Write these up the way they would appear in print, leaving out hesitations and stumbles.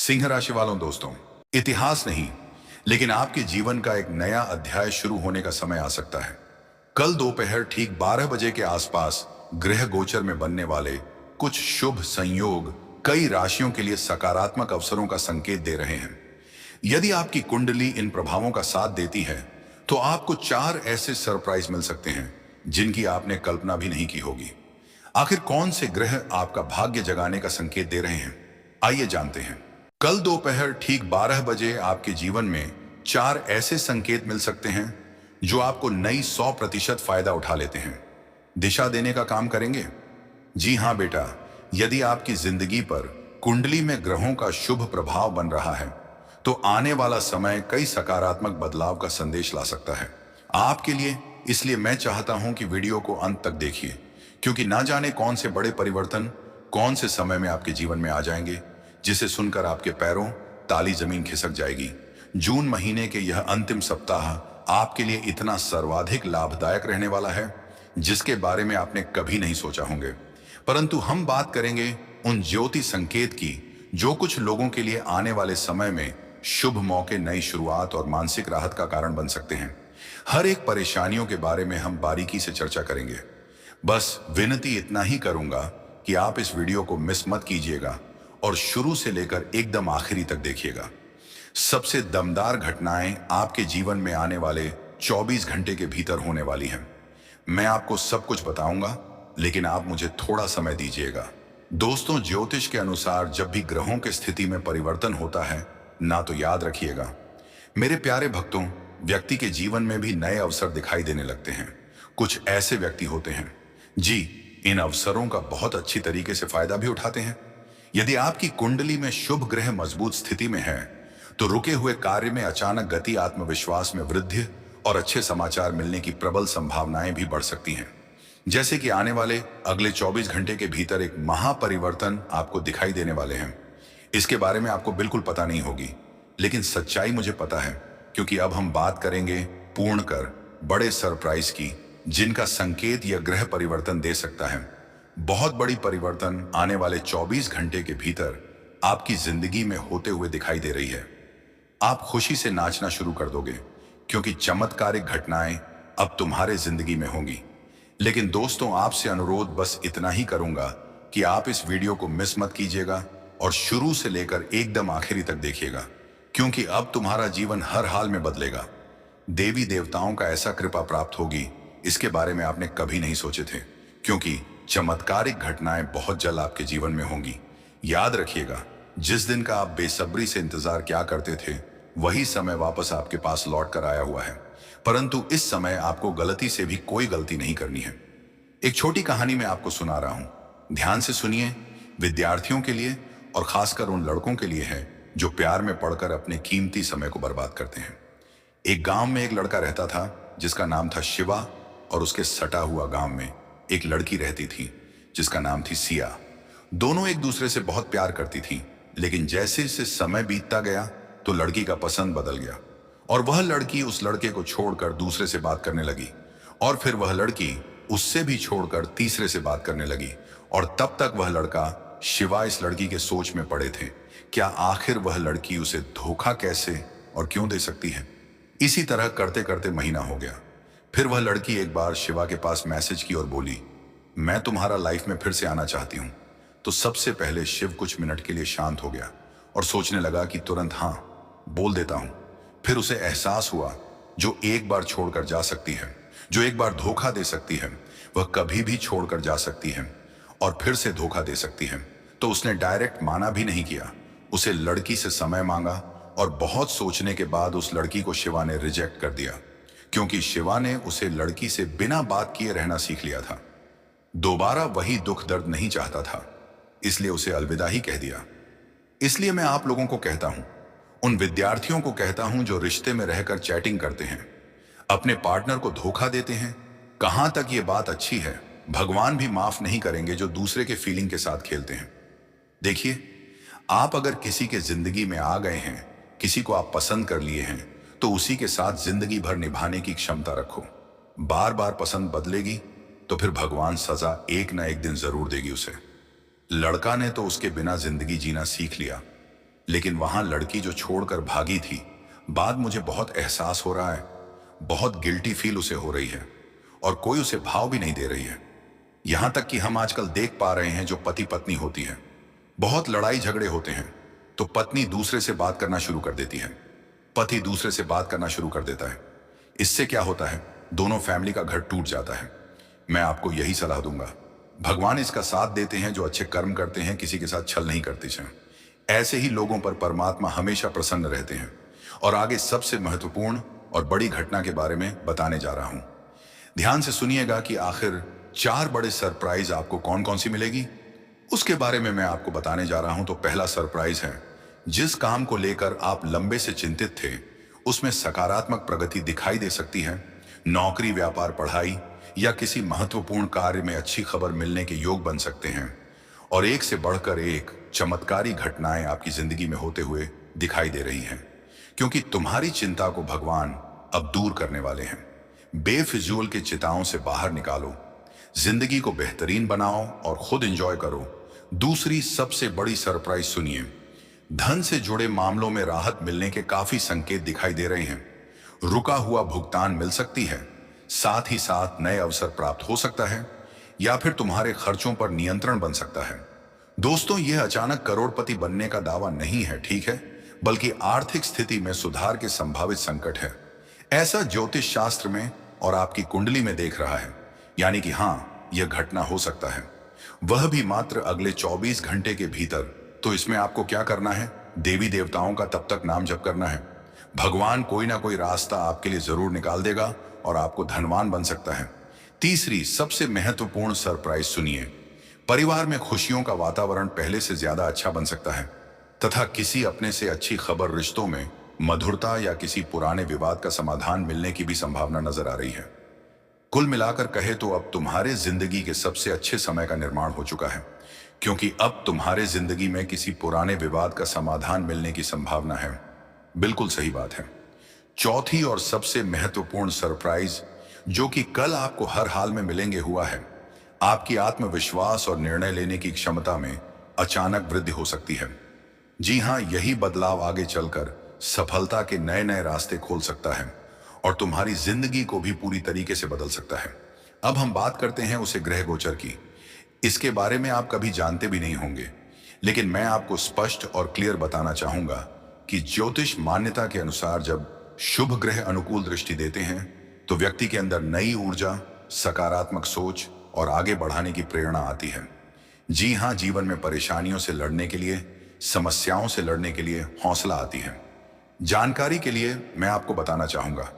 सिंह राशि वालों दोस्तों, इतिहास नहीं लेकिन आपके जीवन का एक नया अध्याय शुरू होने का समय आ सकता है। कल दोपहर ठीक 12 बजे के आसपास ग्रह गोचर में बनने वाले कुछ शुभ संयोग कई राशियों के लिए सकारात्मक अवसरों का संकेत दे रहे हैं। यदि आपकी कुंडली इन प्रभावों का साथ देती है तो आपको 4 ऐसे सरप्राइज मिल सकते हैं जिनकी आपने कल्पना भी नहीं की होगी। आखिर कौन से ग्रह आपका भाग्य जगाने का संकेत दे रहे हैं, आइए जानते हैं। कल दोपहर ठीक 12 बजे आपके जीवन में 4 ऐसे संकेत मिल सकते हैं जो आपको नई 100% फायदा उठा लेते हैं, दिशा देने का काम करेंगे। जी हाँ बेटा, यदि आपकी जिंदगी पर कुंडली में ग्रहों का शुभ प्रभाव बन रहा है तो आने वाला समय कई सकारात्मक बदलाव का संदेश ला सकता है आपके लिए। इसलिए मैं चाहता हूं कि वीडियो को अंत तक देखिए, क्योंकि ना जाने कौन से बड़े परिवर्तन कौन से समय में आपके जीवन में आ जाएंगे, जिसे सुनकर आपके पैरों ताली जमीन खिसक जाएगी। जून महीने के यह अंतिम सप्ताह आपके लिए इतना सर्वाधिक लाभदायक रहने वाला है जिसके बारे में आपने कभी नहीं सोचा होंगे। परंतु हम बात करेंगे उन ज्योति संकेत की जो कुछ लोगों के लिए आने वाले समय में शुभ मौके, नई शुरुआत और मानसिक राहत का कारण बन सकते हैं। हर एक परेशानियों के बारे में हम बारीकी से चर्चा करेंगे। बस विनती इतना ही करूंगा कि आप इस वीडियो को मिस मत कीजिएगा और शुरू से लेकर एकदम आखिरी तक देखिएगा। सबसे दमदार घटनाएं आपके जीवन में आने वाले 24 घंटे के भीतर होने वाली हैं। मैं आपको सब कुछ बताऊंगा, लेकिन आप मुझे थोड़ा समय दीजिएगा। दोस्तों, ज्योतिष के अनुसार जब भी ग्रहों की स्थिति में परिवर्तन होता है ना, तो याद रखिएगा मेरे प्यारे भक्तों, व्यक्ति के जीवन में भी नए अवसर दिखाई देने लगते हैं। कुछ ऐसे व्यक्ति होते हैं जी, इन अवसरों का बहुत अच्छी तरीके से फायदा भी उठाते हैं। यदि आपकी कुंडली में शुभ ग्रह मजबूत स्थिति में है तो रुके हुए कार्य में अचानक गति, आत्मविश्वास में वृद्धि और अच्छे समाचार मिलने की प्रबल संभावनाएं भी बढ़ सकती हैं। जैसे कि आने वाले अगले 24 घंटे के भीतर एक महापरिवर्तन आपको दिखाई देने वाले हैं। इसके बारे में आपको बिल्कुल पता नहीं होगी, लेकिन सच्चाई मुझे पता है, क्योंकि अब हम बात करेंगे पूर्ण कर बड़े सरप्राइज की जिनका संकेत यह ग्रह परिवर्तन दे सकता है। बहुत बड़ी परिवर्तन आने वाले 24 घंटे के भीतर आपकी जिंदगी में होते हुए दिखाई दे रही है। आप खुशी से नाचना शुरू कर दोगे, क्योंकि चमत्कारिक घटनाएं अब तुम्हारे जिंदगी में होंगी। लेकिन दोस्तों, आपसे अनुरोध बस इतना ही करूंगा कि आप इस वीडियो को मिस मत कीजिएगा और शुरू से लेकर एकदम आखिरी तक देखिएगा, क्योंकि अब तुम्हारा जीवन हर हाल में बदलेगा। देवी देवताओं का ऐसा कृपा प्राप्त होगी, इसके बारे में आपने कभी नहीं सोचे थे, क्योंकि चमत्कारिक घटनाएं बहुत जल्द आपके जीवन में होंगी। याद रखिएगा, जिस दिन का आप बेसब्री से इंतजार क्या करते थे, वही समय वापस आपके पास लौट कर आया हुआ है। परंतु इस समय आपको गलती से भी कोई गलती नहीं करनी है। एक छोटी कहानी मैं आपको सुना रहा हूं, ध्यान से सुनिए। विद्यार्थियों के लिए और खासकर उन लड़कों के लिए है जो प्यार में पड़कर अपने कीमती समय को बर्बाद करते हैं। एक गांव में एक लड़का रहता था जिसका नाम था शिवा, और उसके सटा हुआ गांव में एक लड़की रहती थी जिसका नाम थी सिया। दोनों एक दूसरे से बहुत प्यार करती थीं, लेकिन जैसे जैसे समय बीतता गया तो लड़की का पसंद बदल गया और वह लड़की उस लड़के को छोड़कर दूसरे से बात करने लगी, और फिर वह लड़की उससे भी छोड़कर तीसरे से बात करने लगी। और तब तक वह लड़का शिवा इस लड़की के सोच में पड़े थे, क्या आखिर वह लड़की उसे धोखा कैसे और क्यों दे सकती है। इसी तरह करते करते महीना हो गया। फिर वह लड़की एक बार शिवा के पास मैसेज की और बोली, मैं तुम्हारा लाइफ में फिर से आना चाहती हूँ। तो सबसे पहले शिव कुछ मिनट के लिए शांत हो गया और सोचने लगा कि तुरंत हाँ बोल देता हूं। फिर उसे एहसास हुआ, जो एक बार छोड़कर जा सकती है, जो एक बार धोखा दे सकती है, वह कभी भी छोड़कर जा सकती है और फिर से धोखा दे सकती है। तो उसने डायरेक्ट माना भी नहीं किया, उसे लड़की से समय मांगा और बहुत सोचने के बाद उस लड़की को शिवा ने रिजेक्ट कर दिया, क्योंकि शिवा ने उसे लड़की से बिना बात किए रहना सीख लिया था। दोबारा वही दुख दर्द नहीं चाहता था, इसलिए उसे अलविदा ही कह दिया। इसलिए मैं आप लोगों को कहता हूं, उन विद्यार्थियों को कहता हूं जो रिश्ते में रहकर चैटिंग करते हैं, अपने पार्टनर को धोखा देते हैं, कहां तक ये बात अच्छी है, भगवान भी माफ नहीं करेंगे जो दूसरे के फीलिंग के साथ खेलते हैं। देखिए, आप अगर किसी के जिंदगी में आ गए हैं, किसी को आप पसंद कर लिए हैं, तो उसी के साथ जिंदगी भर निभाने की क्षमता रखो। बार बार पसंद बदलेगी तो फिर भगवान सजा एक ना एक दिन जरूर देगी उसे। लड़का ने तो उसके बिना जिंदगी जीना सीख लिया, लेकिन वहां लड़की जो छोड़कर भागी थी, बाद मुझे बहुत एहसास हो रहा है, बहुत गिल्टी फील उसे हो रही है और कोई उसे भाव भी नहीं दे रही है। यहां तक कि हम आजकल देख पा रहे हैं जो पति पत्नी होती है, बहुत लड़ाई झगड़े होते हैं तो पत्नी दूसरे से बात करना शुरू कर देती है, पति दूसरे से बात करना शुरू कर देता है। इससे क्या होता है, दोनों फैमिली का घर टूट जाता है। मैं आपको यही सलाह दूंगा। भगवान इसका साथ देते हैं जो अच्छे कर्म करते हैं, किसी के साथ छल नहीं करते हैं। ऐसे ही लोगों पर परमात्मा हमेशा प्रसन्न रहते हैं। और आगे सबसे महत्वपूर्ण और बड़ी घटना के बारे में बताने जा रहा हूं। ध्यान से सुनिएगा कि आखिर 4 बड़े सरप्राइज आपको कौन कौन सी मिलेगी, उसके बारे में मैं आपको बताने जा रहा हूं। तो पहला सरप्राइज है, जिस काम को लेकर आप लंबे से चिंतित थे उसमें सकारात्मक प्रगति दिखाई दे सकती है। नौकरी, व्यापार, पढ़ाई या किसी महत्वपूर्ण कार्य में अच्छी खबर मिलने के योग बन सकते हैं। और एक से बढ़कर एक चमत्कारी घटनाएं आपकी जिंदगी में होते हुए दिखाई दे रही हैं, क्योंकि तुम्हारी चिंता को भगवान अब दूर करने वाले हैं। बेफिजूल के चिंताओं से बाहर निकालो, जिंदगी को बेहतरीन बनाओ और खुद एंजॉय करो। दूसरी सबसे बड़ी सरप्राइज सुनिए, धन से जुड़े मामलों में राहत मिलने के काफी संकेत दिखाई दे रहे हैं। रुका हुआ भुगतान मिल सकती है, साथ ही साथ नए अवसर प्राप्त हो सकता है या फिर तुम्हारे खर्चों पर नियंत्रण बन सकता है। दोस्तों, यह अचानक करोड़पति बनने का दावा नहीं है, ठीक है, बल्कि आर्थिक स्थिति में सुधार के संभावित संकट है। ऐसा ज्योतिष शास्त्र में और आपकी कुंडली में देख रहा है, यानी कि हाँ, यह घटना हो सकता है, वह भी मात्र अगले 24 घंटे के भीतर। तो इसमें आपको क्या करना है, देवी देवताओं का तब तक नाम जप करना है। भगवान कोई ना कोई रास्ता आपके लिए जरूर निकाल देगा और आपको धनवान बन सकता है। तीसरी सबसे महत्वपूर्ण सरप्राइज सुनिए, परिवार में खुशियों का वातावरण पहले से ज्यादा अच्छा बन सकता है तथा किसी अपने से अच्छी खबर, रिश्तों में मधुरता या किसी पुराने विवाद का समाधान मिलने की भी संभावना नजर आ रही है। कुल मिलाकर कहे तो अब तुम्हारे जिंदगी के सबसे अच्छे समय का निर्माण हो चुका है, क्योंकि अब तुम्हारे जिंदगी में किसी पुराने विवाद का समाधान मिलने की संभावना है। बिल्कुल सही बात है। चौथी और सबसे महत्वपूर्ण सरप्राइज जो कि कल आपको हर हाल में मिलेंगे हुआ है, आपकी आत्मविश्वास और निर्णय लेने की क्षमता में अचानक वृद्धि हो सकती है। जी हां, यही बदलाव आगे चलकर सफलता के नए नए रास्ते खोल सकता है और तुम्हारी जिंदगी को भी पूरी तरीके से बदल सकता है। अब हम बात करते हैं उसे ग्रह गोचर की। इसके बारे में आप कभी जानते भी नहीं होंगे, लेकिन मैं आपको स्पष्ट और क्लियर बताना चाहूंगा कि ज्योतिष मान्यता के अनुसार जब शुभ ग्रह अनुकूल दृष्टि देते हैं तो व्यक्ति के अंदर नई ऊर्जा, सकारात्मक सोच और आगे बढ़ाने की प्रेरणा आती है। जी हां, जीवन में परेशानियों से लड़ने के लिए, समस्याओं से लड़ने के लिए हौसला आती है। जानकारी के लिए मैं आपको बताना चाहूंगा,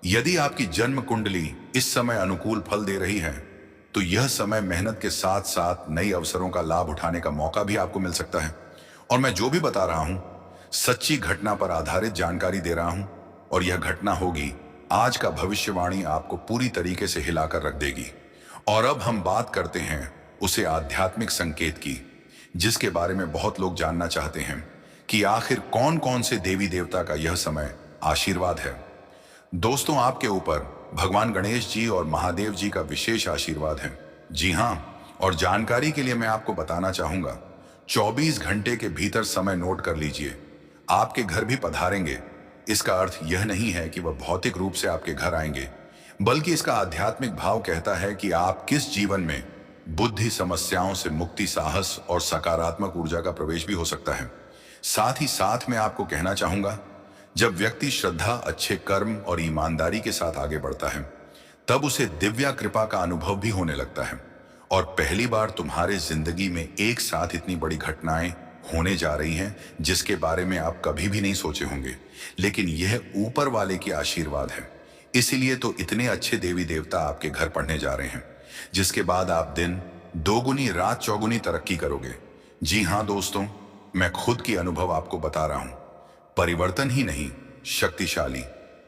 यदि आपकी जन्म कुंडली इस समय अनुकूल फल दे रही है तो यह समय मेहनत के साथ साथ नई अवसरों का लाभ उठाने का मौका भी आपको मिल सकता है। और मैं जो भी बता रहा हूं, सच्ची घटना पर आधारित जानकारी दे रहा हूं और यह घटना होगी। आज का भविष्यवाणी आपको पूरी तरीके से हिलाकर रख देगी। और अब हम बात करते हैं उसे आध्यात्मिक संकेत की, जिसके बारे में बहुत लोग जानना चाहते हैं कि आखिर कौन कौन से देवी देवता का यह समय आशीर्वाद है। दोस्तों, आपके ऊपर भगवान गणेश जी और महादेव जी का विशेष आशीर्वाद है। जी हां, और जानकारी के लिए मैं आपको बताना चाहूंगा, 24 घंटे के भीतर समय नोट कर लीजिए, आपके घर भी पधारेंगे। इसका अर्थ यह नहीं है कि वह भौतिक रूप से आपके घर आएंगे, बल्कि इसका आध्यात्मिक भाव कहता है कि आप किस जीवन में बुद्धि समस्याओं से मुक्ति, साहस और सकारात्मक ऊर्जा का प्रवेश भी हो सकता है। साथ ही साथ मैं आपको कहना चाहूंगा, जब व्यक्ति श्रद्धा, अच्छे कर्म और ईमानदारी के साथ आगे बढ़ता है तब उसे दिव्या कृपा का अनुभव भी होने लगता है। और पहली बार तुम्हारे जिंदगी में एक साथ इतनी बड़ी घटनाएं होने जा रही हैं जिसके बारे में आप कभी भी नहीं सोचे होंगे, लेकिन यह ऊपर वाले की आशीर्वाद है। इसीलिए तो इतने अच्छे देवी देवता आपके घर पढ़ने जा रहे हैं, जिसके बाद आप दिन दोगुनी रात चौगुनी तरक्की करोगे। जी हां दोस्तों, मैं खुद की अनुभव आपको बता रहा हूं। परिवर्तन ही नहीं, शक्तिशाली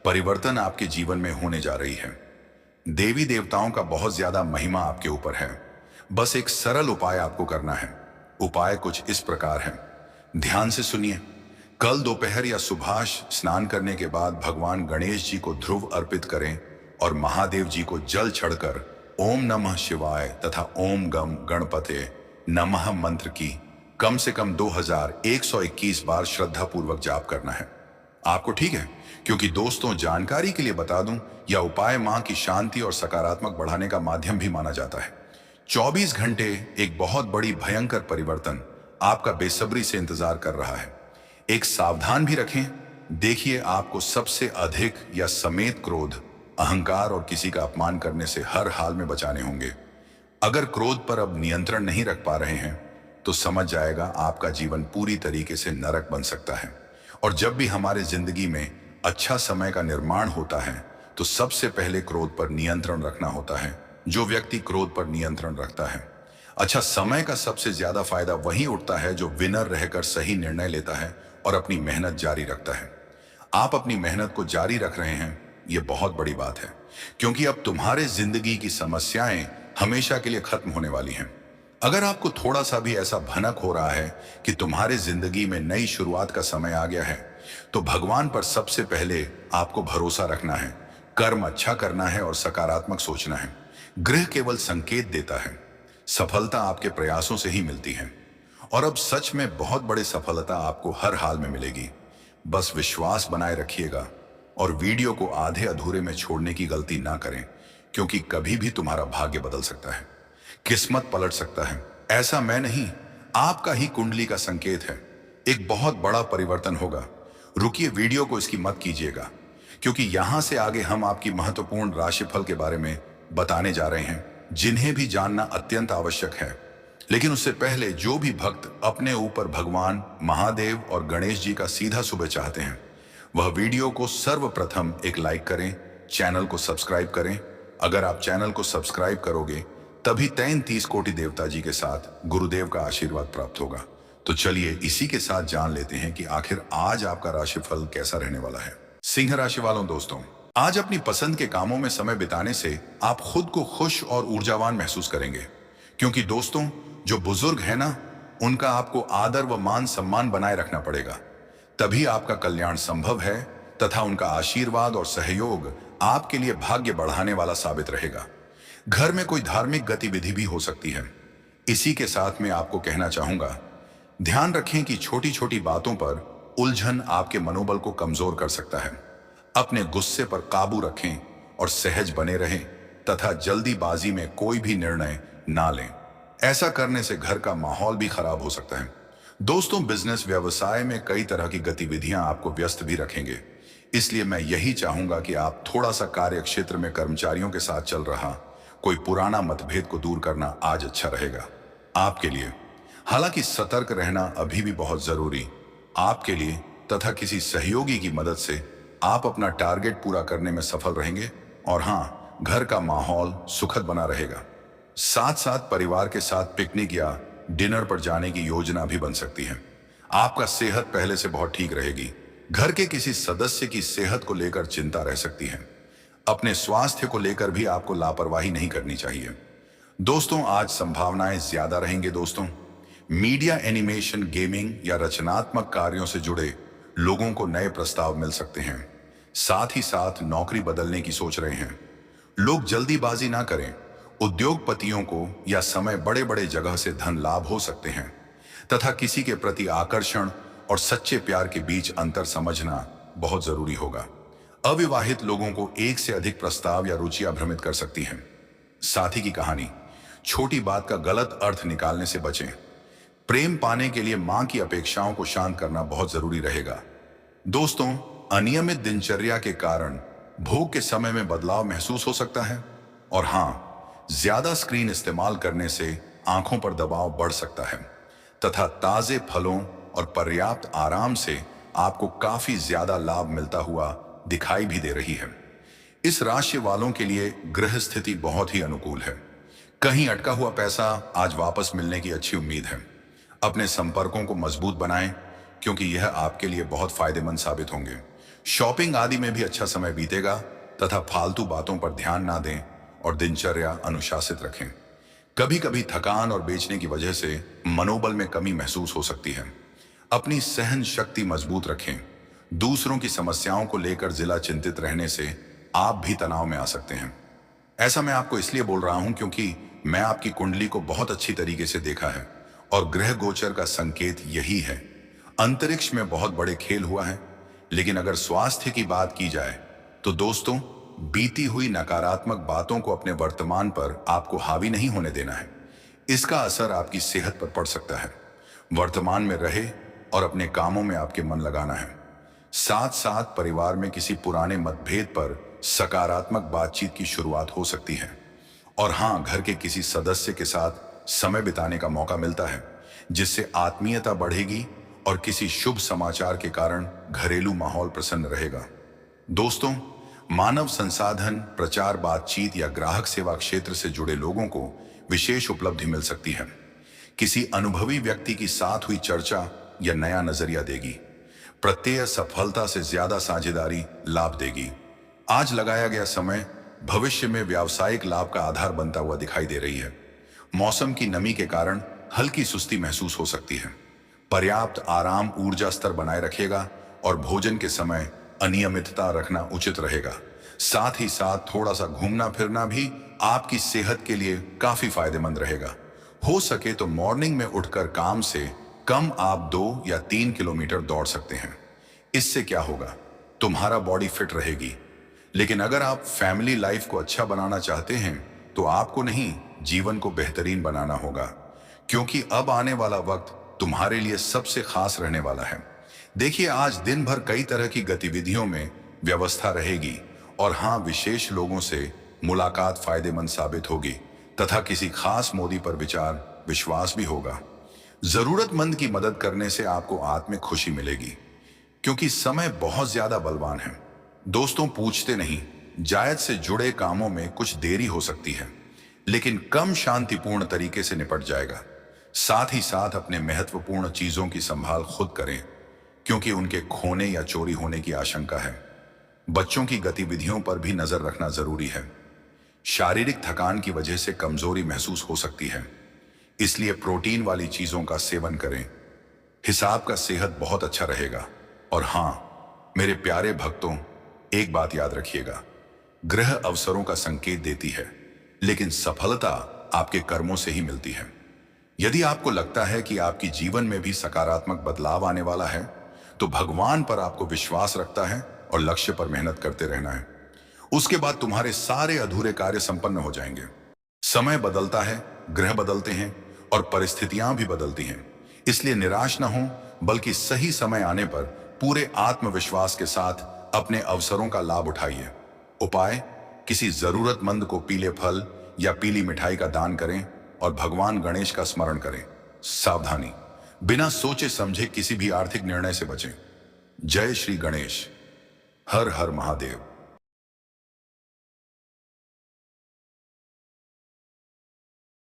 परिवर्तन आपके जीवन में होने जा रही है। देवी देवताओं का बहुत ज्यादा महिमा आपके ऊपर है। बस एक सरल उपाय आपको करना है। उपाय कुछ इस प्रकार है, ध्यान से सुनिए। कल दोपहर या सुबह स्नान करने के बाद भगवान गणेश जी को ध्रुव अर्पित करें और महादेव जी को जल चढ़कर ओम नमः शिवाय तथा ओम गम गणपते नमः मंत्र की कम से कम 2121 बार श्रद्धापूर्वक जाप करना है आपको, ठीक है? क्योंकि दोस्तों, जानकारी के लिए बता दूं, यह उपाय मां की शांति और सकारात्मक बढ़ाने का माध्यम भी माना जाता है। 24 घंटे एक बहुत बड़ी भयंकर परिवर्तन आपका बेसब्री से इंतजार कर रहा है। एक सावधान भी रखें, देखिए आपको सबसे अधिक या समेत क्रोध, अहंकार और किसी का अपमान करने से हर हाल में बचाने होंगे। अगर क्रोध पर अब नियंत्रण नहीं रख पा रहे हैं तो समझ जाएगा आपका जीवन पूरी तरीके से नरक बन सकता है। और जब भी हमारे जिंदगी में अच्छा समय का निर्माण होता है तो सबसे पहले क्रोध पर नियंत्रण रखना होता है। जो व्यक्ति क्रोध पर नियंत्रण रखता है, अच्छा समय का सबसे ज्यादा फायदा वही उठता है जो विनर रहकर सही निर्णय लेता है और अपनी मेहनत जारी रखता है। आप अपनी मेहनत को जारी रख रहे हैं, ये बहुत बड़ी बात है, क्योंकि अब तुम्हारे जिंदगी की समस्याएं हमेशा के लिए खत्म होने वाली हैं। अगर आपको थोड़ा सा भी ऐसा भनक हो रहा है कि तुम्हारे जिंदगी में नई शुरुआत का समय आ गया है, तो भगवान पर सबसे पहले आपको भरोसा रखना है, कर्म अच्छा करना है और सकारात्मक सोचना है। ग्रह केवल संकेत देता है, सफलता आपके प्रयासों से ही मिलती है। और अब सच में बहुत बड़ी सफलता आपको हर हाल में मिलेगी। बस विश्वास बनाए रखिएगा और वीडियो को आधे अधूरे में छोड़ने की गलती ना करें, क्योंकि कभी भी तुम्हारा भाग्य बदल सकता है, किस्मत पलट सकता है। ऐसा मैं नहीं, आपका ही कुंडली का संकेत है। एक बहुत बड़ा परिवर्तन होगा। रुकिए, वीडियो को इसकी मत कीजिएगा, क्योंकि यहां से आगे हम आपकी महत्वपूर्ण राशिफल के बारे में बताने जा रहे हैं, जिन्हें भी जानना अत्यंत आवश्यक है। लेकिन उससे पहले जो भी भक्त अपने ऊपर भगवान महादेव और गणेश जी का सीधा शुभ चाहते हैं, वह वीडियो को सर्वप्रथम एक लाइक करें, चैनल को सब्सक्राइब करें। अगर आप चैनल को सब्सक्राइब करोगे तभी 33 कोटि देवता जी के साथ गुरुदेव का आशीर्वाद प्राप्त होगा। तो चलिए इसी के साथ जान लेते हैं कि आखिर आज आपका राशिफल कैसा रहने वाला है। सिंह राशि वालों, दोस्तों, आज अपनी पसंद के कामों में समय बिताने से आप खुद को खुश और ऊर्जावान महसूस करेंगे, क्योंकि दोस्तों, जो बुजुर्ग है ना, उनका आपको आदर व मान सम्मान बनाए रखना पड़ेगा, तभी आपका कल्याण संभव है तथा उनका आशीर्वाद और सहयोग आपके लिए भाग्य बढ़ाने वाला साबित रहेगा। घर में कोई धार्मिक गतिविधि भी हो सकती है। इसी के साथ मैं आपको कहना चाहूंगा, ध्यान रखें कि छोटी छोटी बातों पर उलझन आपके मनोबल को कमजोर कर सकता है। अपने गुस्से पर काबू रखें और सहज बने रहें तथा जल्दीबाजी में कोई भी निर्णय ना लें। ऐसा करने से घर का माहौल भी खराब हो सकता है। दोस्तों, बिजनेस व्यवसाय में कई तरह की गतिविधियां आपको व्यस्त भी रखेंगे, इसलिए मैं यही चाहूंगा कि आप थोड़ा सा कार्य क्षेत्र में कर्मचारियों के साथ चल रहा कोई पुराना मतभेद को दूर करना आज अच्छा रहेगा आपके लिए। हालांकि सतर्क रहना अभी भी बहुत जरूरी आपके लिए, तथा किसी सहयोगी की मदद से आप अपना टारगेट पूरा करने में सफल रहेंगे। और हाँ, घर का माहौल सुखद बना रहेगा। साथ साथ परिवार के साथ पिकनिक या डिनर पर जाने की योजना भी बन सकती है। आपका सेहत पहले से बहुत ठीक रहेगी। घर के किसी सदस्य की सेहत को लेकर चिंता रह सकती है। अपने स्वास्थ्य को लेकर भी आपको लापरवाही नहीं करनी चाहिए। दोस्तों, आज संभावनाएं ज्यादा रहेंगे। दोस्तों, मीडिया, एनिमेशन, गेमिंग या रचनात्मक कार्यों से जुड़े लोगों को नए प्रस्ताव मिल सकते हैं। साथ ही साथ नौकरी बदलने की सोच रहे हैं। लोग जल्दीबाजी ना करें। उद्योगपतियों को या समय बड़े बड़े जगह से धन लाभ हो सकते हैं तथा किसी के प्रति आकर्षण और सच्चे प्यार के बीच अंतर समझना बहुत जरूरी होगा। अविवाहित लोगों को एक से अधिक प्रस्ताव या रुचियां भ्रमित कर सकती हैं। साथी की कहानी, छोटी बात का गलत अर्थ निकालने से बचें। प्रेम पाने के लिए मां की अपेक्षाओं को शांत करना बहुत जरूरी रहेगा। दोस्तों, अनियमित दिनचर्या के कारण भोग के समय में बदलाव महसूस हो सकता है। और हाँ, ज्यादा स्क्रीन इस्तेमाल करने से आंखों पर दबाव बढ़ सकता है तथा ताजे फलों और पर्याप्त आराम से आपको काफी ज्यादा लाभ मिलता हुआ दिखाई भी दे रही है। इस राशि वालों के लिए ग्रह स्थिति बहुत ही अनुकूल है। कहीं अटका हुआ पैसा आज वापस मिलने की अच्छी उम्मीद है। अपने संपर्कों को मजबूत बनाएं, क्योंकि यह आपके लिए बहुत फायदेमंद साबित होंगे। शॉपिंग आदि में भी अच्छा समय बीतेगा तथा फालतू बातों पर ध्यान ना दें और दिनचर्या अनुशासित रखें। कभी कभी थकान और बेचने की वजह से मनोबल में कमी महसूस हो सकती है। अपनी सहन शक्ति मजबूत रखें। दूसरों की समस्याओं को लेकर जिला चिंतित रहने से आप भी तनाव में आ सकते हैं। ऐसा मैं आपको इसलिए बोल रहा हूं क्योंकि मैं आपकी कुंडली को बहुत अच्छी तरीके से देखा है और ग्रह गोचर का संकेत यही है। अंतरिक्ष में बहुत बड़े खेल हुआ है, लेकिन अगर स्वास्थ्य की बात की जाए तो दोस्तों, बीती हुई नकारात्मक बातों को अपने वर्तमान पर आपको हावी नहीं होने देना है। इसका असर आपकी सेहत पर पड़ सकता है। वर्तमान में रहे और अपने कामों में आपके मन लगाना है। साथ साथ परिवार में किसी पुराने मतभेद पर सकारात्मक बातचीत की शुरुआत हो सकती है। और हाँ, घर के किसी सदस्य के साथ समय बिताने का मौका मिलता है, जिससे आत्मीयता बढ़ेगी और किसी शुभ समाचार के कारण घरेलू माहौल प्रसन्न रहेगा। दोस्तों, मानव संसाधन, प्रचार, बातचीत या ग्राहक सेवा क्षेत्र से जुड़े लोगों को विशेष उपलब्धि मिल सकती है। किसी अनुभवी व्यक्ति की साथ हुई चर्चा या नया नजरिया देगी। प्रत्यय सफलता से ज्यादा साझेदारी लाभ देगी। आज लगाया गया समय भविष्य में व्यावसायिक लाभ का आधार बनता हुआ दिखाई दे रही है। मौसम की नमी के कारण हल्की सुस्ती महसूस हो सकती है। पर्याप्त आराम ऊर्जा स्तर बनाए रखेगा और भोजन के समय अनियमितता रखना उचित रहेगा। साथ ही साथ थोड़ा सा घूमना फिरना भी आपकी सेहत के लिए काफी फायदेमंद रहेगा। हो सके तो मॉर्निंग में उठकर काम से कम आप 2 या 3 किलोमीटर दौड़ सकते हैं। इससे क्या होगा, तुम्हारा बॉडी फिट रहेगी। लेकिन अगर आप फैमिली लाइफ को अच्छा बनाना चाहते हैं तो आपको नहीं, जीवन को बेहतरीन बनाना होगा, क्योंकि अब आने वाला वक्त तुम्हारे लिए सबसे खास रहने वाला है। देखिए, आज दिन भर कई तरह की गतिविधियों में व्यवस्था रहेगी और हाँ, विशेष लोगों से मुलाकात फायदेमंद साबित होगी तथा किसी खास मोदी पर विचार विश्वास भी होगा। जरूरतमंद की मदद करने से आपको आत्मिक खुशी मिलेगी, क्योंकि समय बहुत ज्यादा बलवान है। दोस्तों, पूछते नहीं, जायज से जुड़े कामों में कुछ देरी हो सकती है, लेकिन कम शांतिपूर्ण तरीके से निपट जाएगा। साथ ही साथ अपने महत्वपूर्ण चीजों की संभाल खुद करें, क्योंकि उनके खोने या चोरी होने की आशंका है। बच्चों की गतिविधियों पर भी नजर रखना जरूरी है। शारीरिक थकान की वजह से कमजोरी महसूस हो सकती है, इसलिए प्रोटीन वाली चीजों का सेवन करें। हिसाब का सेहत बहुत अच्छा रहेगा। और हाँ, मेरे प्यारे भक्तों, एक बात याद रखिएगा, ग्रह अवसरों का संकेत देती है, लेकिन सफलता आपके कर्मों से ही मिलती है। यदि आपको लगता है कि आपकी जीवन में भी सकारात्मक बदलाव आने वाला है, तो भगवान पर आपको विश्वास रखता है और लक्ष्य पर मेहनत करते रहना है। उसके बाद तुम्हारे सारे अधूरे कार्य संपन्न हो जाएंगे। समय बदलता है, ग्रह बदलते हैं और परिस्थितियां भी बदलती हैं। इसलिए निराश ना हो, बल्कि सही समय आने पर पूरे आत्मविश्वास के साथ अपने अवसरों का लाभ उठाइए। उपाय: किसी जरूरतमंद को पीले फल या पीली मिठाई का दान करें और भगवान गणेश का स्मरण करें। सावधानी: बिना सोचे समझे किसी भी आर्थिक निर्णय से बचें। जय श्री गणेश। हर हर महादेव।